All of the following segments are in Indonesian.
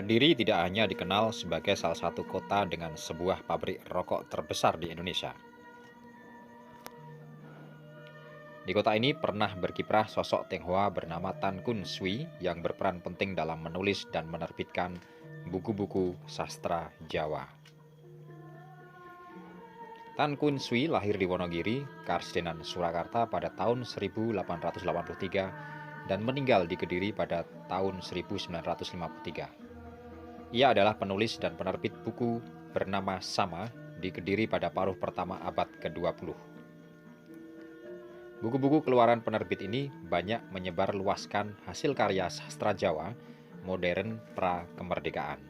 Kediri tidak hanya dikenal sebagai salah satu kota dengan sebuah pabrik rokok terbesar di Indonesia. Di kota ini pernah berkiprah sosok Tionghoa bernama Tan Kun Sui yang berperan penting dalam menulis dan menerbitkan buku-buku sastra Jawa. Tan Kun Sui lahir di Wonogiri, Karsidenan, Surakarta pada tahun 1883 dan meninggal di Kediri pada tahun 1953. Ia adalah penulis dan penerbit buku bernama sama di Kediri pada paruh pertama abad ke-20. Buku-buku keluaran penerbit ini banyak menyebarluaskan hasil karya sastra Jawa modern pra-kemerdekaan.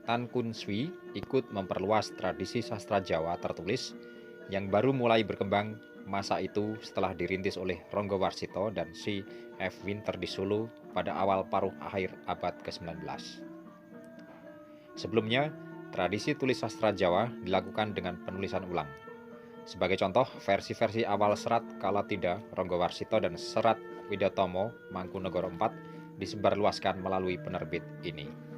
Tan Kun Sui ikut memperluas tradisi sastra Jawa tertulis yang baru mulai berkembang masa itu setelah dirintis oleh Ronggo Warsito dan C. F. Winter di Solo pada awal paruh akhir abad ke-19. Sebelumnya, tradisi tulis sastra Jawa dilakukan dengan penulisan ulang. Sebagai contoh, versi-versi awal serat Kalatida, Ronggo Warsito, dan serat Widatomo, Mangkunegoro IV disebarluaskan melalui penerbit ini.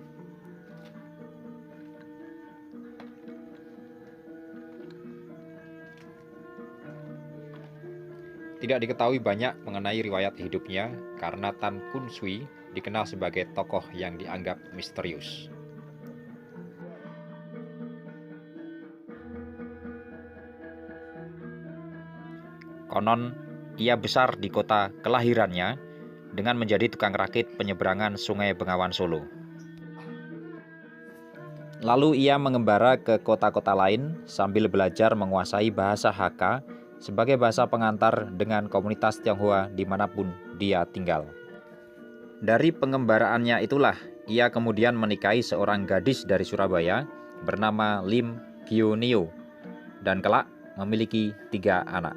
Tidak diketahui banyak mengenai riwayat hidupnya karena Tan Kun Sui dikenal sebagai tokoh yang dianggap misterius. Konon, ia besar di kota kelahirannya dengan menjadi tukang rakit penyeberangan Sungai Bengawan Solo. Lalu ia mengembara ke kota-kota lain sambil belajar menguasai bahasa Hakka sebagai bahasa pengantar dengan komunitas Tionghoa dimanapun dia tinggal. Dari pengembaraannya itulah, ia kemudian menikahi seorang gadis dari Surabaya bernama Lim Gyo Nio dan kelak memiliki 3 anak.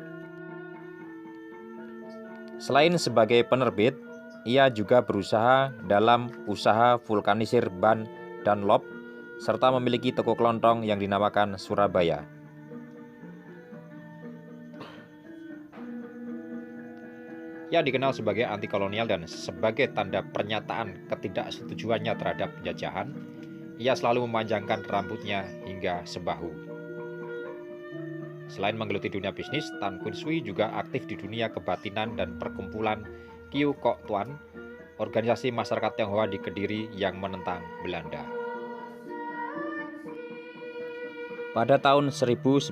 Selain sebagai penerbit, ia juga berusaha dalam usaha vulkanisir ban Dunlop serta memiliki toko kelontong yang dinamakan Surabaya. Ia dikenal sebagai anti kolonial dan sebagai tanda pernyataan ketidaksetujuannya terhadap penjajahan, ia selalu memanjangkan rambutnya hingga sebahu. Selain menggeluti dunia bisnis, Tan Kun Sui juga aktif di dunia kebatinan dan perkumpulan Kiu Kok Tuan, organisasi masyarakat Tionghoa di Kediri yang menentang Belanda. Pada tahun 1935,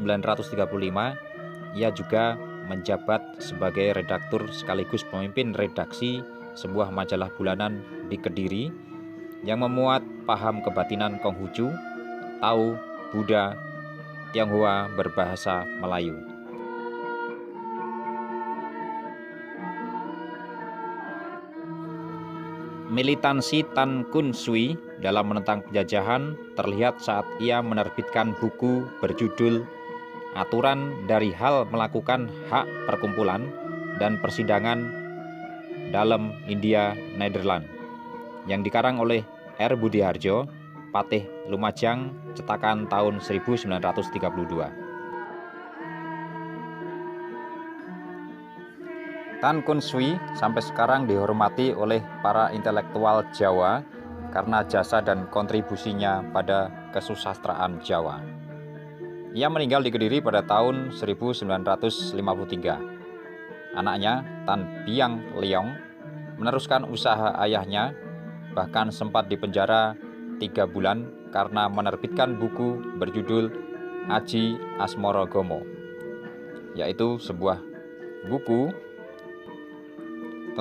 ia juga menjabat sebagai redaktur sekaligus pemimpin redaksi sebuah majalah bulanan di Kediri yang memuat paham kebatinan Konghucu, Tao, Buddha, Tionghoa berbahasa Melayu. Militansi Tan Kun Sui dalam menentang penjajahan terlihat saat ia menerbitkan buku berjudul Aturan dari Hal Melakukan Hak Perkumpulan dan Persidangan dalam India Nederland yang dikarang oleh R. Budiharjo, Patih Lumajang, cetakan tahun 1932. Tan Kun Sui sampai sekarang dihormati oleh para intelektual Jawa karena jasa dan kontribusinya pada kesusastraan Jawa. Ia meninggal di Kediri pada tahun 1953. Anaknya, Tan Biang Leong, meneruskan usaha ayahnya, bahkan sempat dipenjara 3 bulan karena menerbitkan buku berjudul Aji Asmoro Gomo, yaitu sebuah buku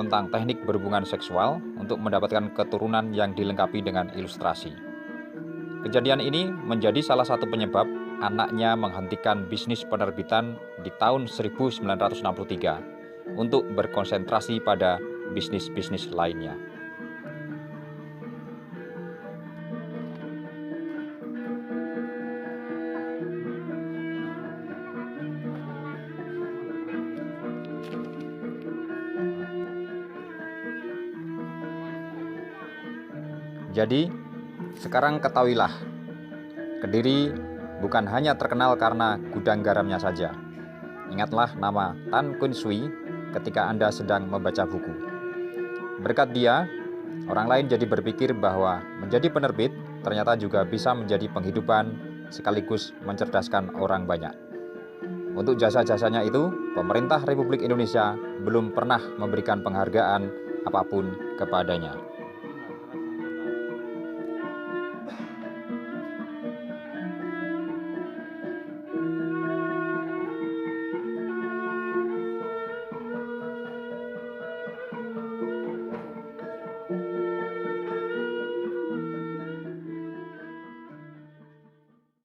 tentang teknik berhubungan seksual untuk mendapatkan keturunan yang dilengkapi dengan ilustrasi. Kejadian ini menjadi salah satu penyebab anaknya menghentikan bisnis penerbitan di tahun 1963 untuk berkonsentrasi pada bisnis-bisnis lainnya. Jadi, sekarang ketahuilah, Kediri bukan hanya terkenal karena gudang garamnya saja. Ingatlah nama Tan Kun Sui ketika Anda sedang membaca buku. Berkat dia, Orang lain jadi berpikir bahwa menjadi penerbit ternyata juga bisa menjadi penghidupan sekaligus mencerdaskan orang banyak. Untuk jasa-jasanya itu, pemerintah Republik Indonesia belum pernah memberikan penghargaan apapun kepadanya.